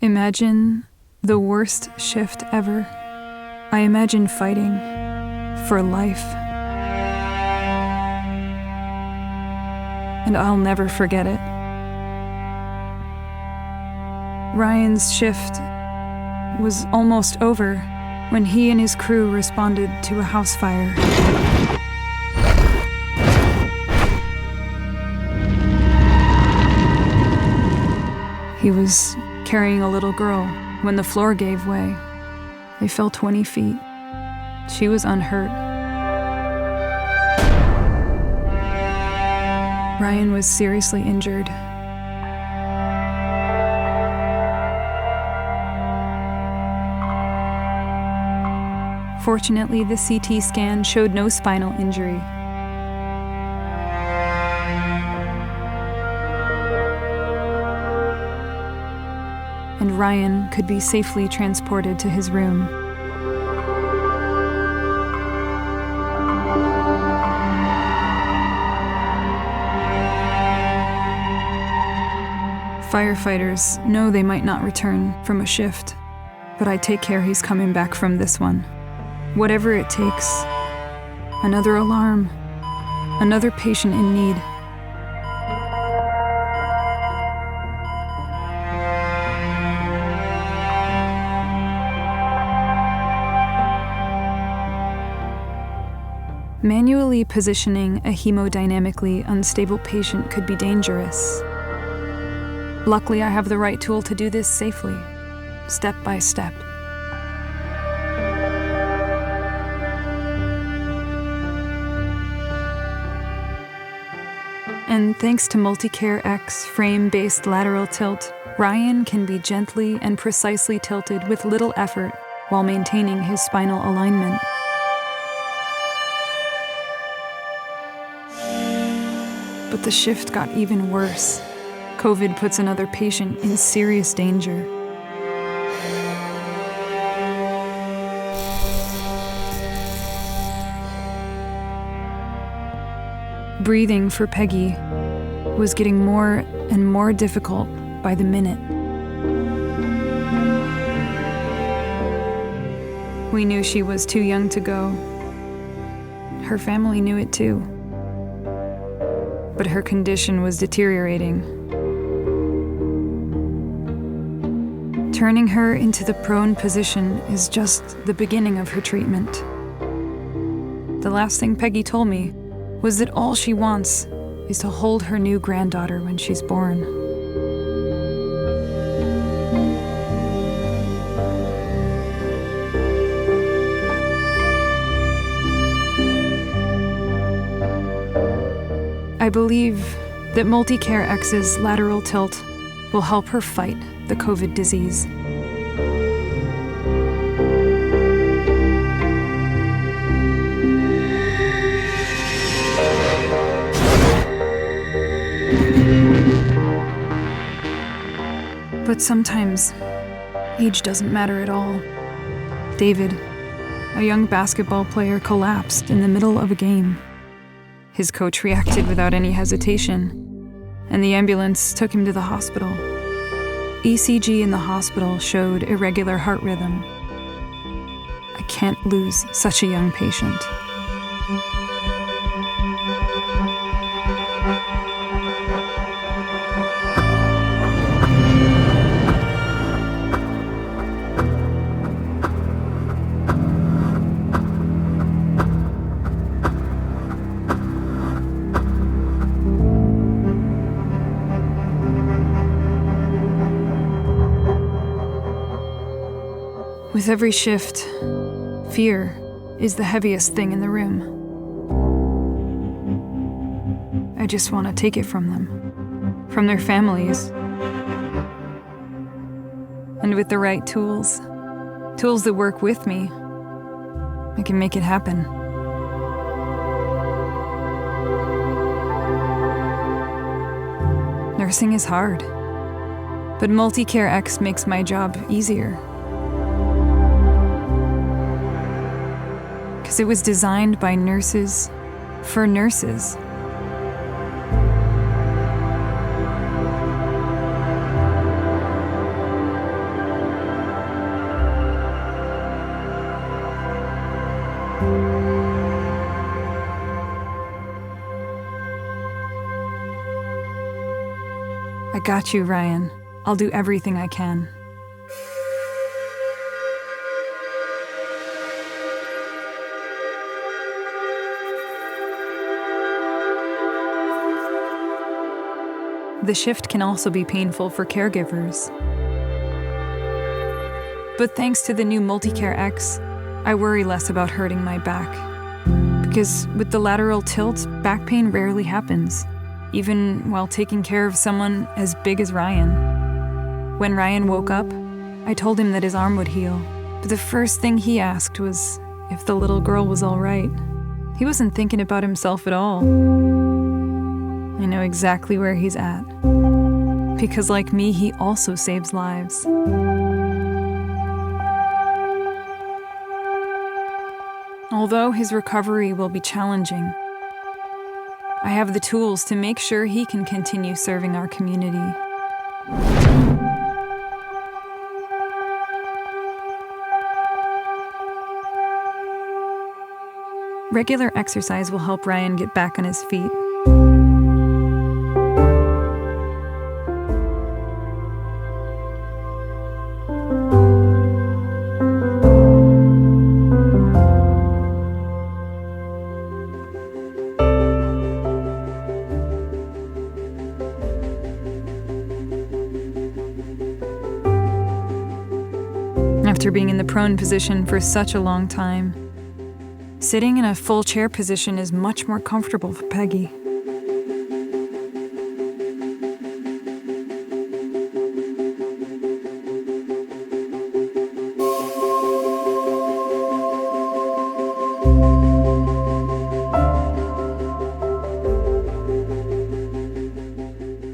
Imagine the worst shift ever. I imagine fighting for life. And I'll never forget it. Ryan's shift was almost over when he and his crew responded to a house fire. He was carrying a little girl when the floor gave way. They fell 20 feet. She was unhurt. Ryan was seriously injured. Fortunately, the CT scan showed no spinal injury. And Ryan could be safely transported to his room. Firefighters know they might not return from a shift, but I take care he's coming back from this one. Whatever it takes. Another alarm. Another patient in need. Manually positioning a hemodynamically unstable patient could be dangerous. Luckily, I have the right tool to do this safely, step by step. And thanks to Multicare X frame-based lateral tilt, Ryan can be gently and precisely tilted with little effort while maintaining his spinal alignment. But the shift got even worse. COVID puts another patient in serious danger. Breathing for Peggy was getting more and more difficult by the minute. We knew she was too young to go. Her family knew it too. But her condition was deteriorating. Turning her into the prone position is just the beginning of her treatment. The last thing Peggy told me was that all she wants is to hold her new granddaughter when she's born. I believe that Multicare X's lateral tilt will help her fight the COVID disease. But sometimes, age doesn't matter at all. David, a young basketball player, collapsed in the middle of a game. His coach reacted without any hesitation, and the ambulance took him to the hospital. ECG in the hospital showed irregular heart rhythm. I can't lose such a young patient. With every shift, fear is the heaviest thing in the room. I just want to take it from them, from their families. And with the right tools that work with me, I can make it happen. Nursing is hard, but Multicare X makes my job easier. Because it was designed by nurses for nurses. I got you, Ryan. I'll do everything I can. The shift can also be painful for caregivers. But thanks to the new Multicare X, I worry less about hurting my back. Because with the lateral tilt, back pain rarely happens, even while taking care of someone as big as Ryan. When Ryan woke up, I told him that his arm would heal, but the first thing he asked was if the little girl was all right. He wasn't thinking about himself at all. I know exactly where he's at, because like me, he also saves lives. Although his recovery will be challenging, I have the tools to make sure he can continue serving our community. Regular exercise will help Ryan get back on his feet. After being in the prone position for such a long time, sitting in a full chair position is much more comfortable for Peggy.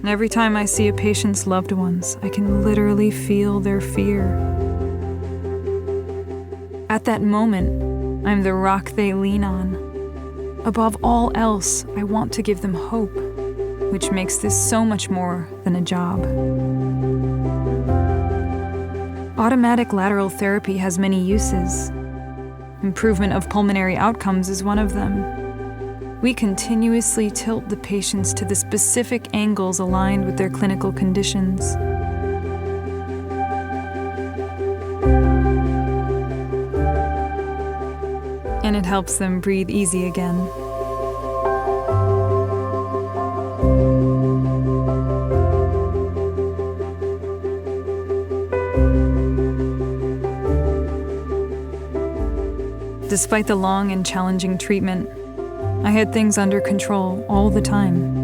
And every time I see a patient's loved ones, I can literally feel their fear. At that moment, I'm the rock they lean on. Above all else, I want to give them hope, which makes this so much more than a job. Automatic lateral therapy has many uses. Improvement of pulmonary outcomes is one of them. We continuously tilt the patients to the specific angles aligned with their clinical conditions. And it helps them breathe easy again. Despite the long and challenging treatment, I had things under control all the time.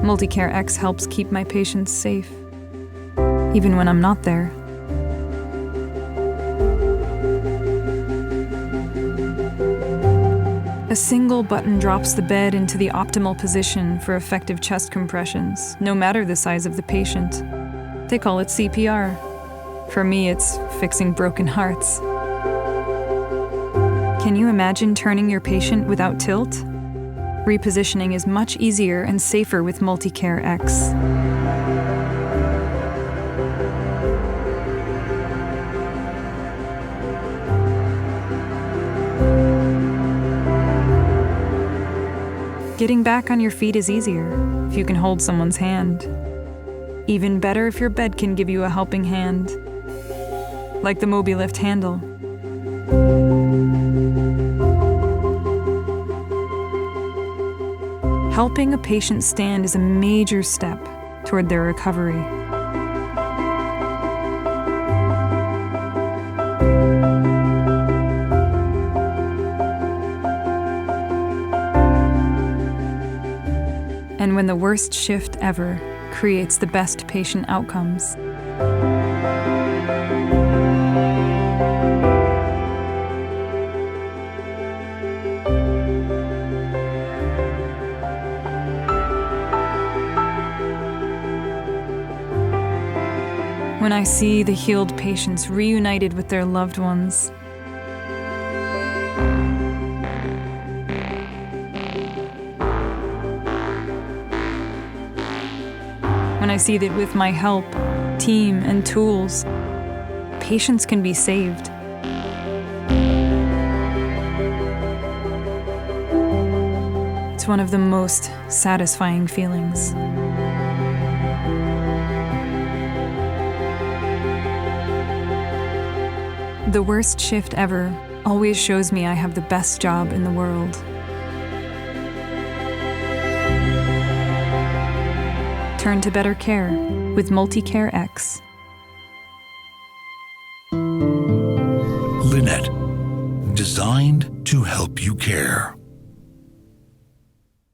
Multicare X helps keep my patients safe, even when I'm not there. A single button drops the bed into the optimal position for effective chest compressions, no matter the size of the patient. They call it CPR. For me, it's fixing broken hearts. Can you imagine turning your patient without tilt? Repositioning is much easier and safer with Multicare X. Getting back on your feet is easier if you can hold someone's hand. Even better if your bed can give you a helping hand, like the MobiLift handle. Helping a patient stand is a major step toward their recovery. And when the worst shift ever creates the best patient outcomes. When I see the healed patients reunited with their loved ones, when I see that with my help, team, and tools, patients can be saved. It's one of the most satisfying feelings. The worst shift ever always shows me I have the best job in the world. Turn to better care with Multicare X. LINET, designed to help you care.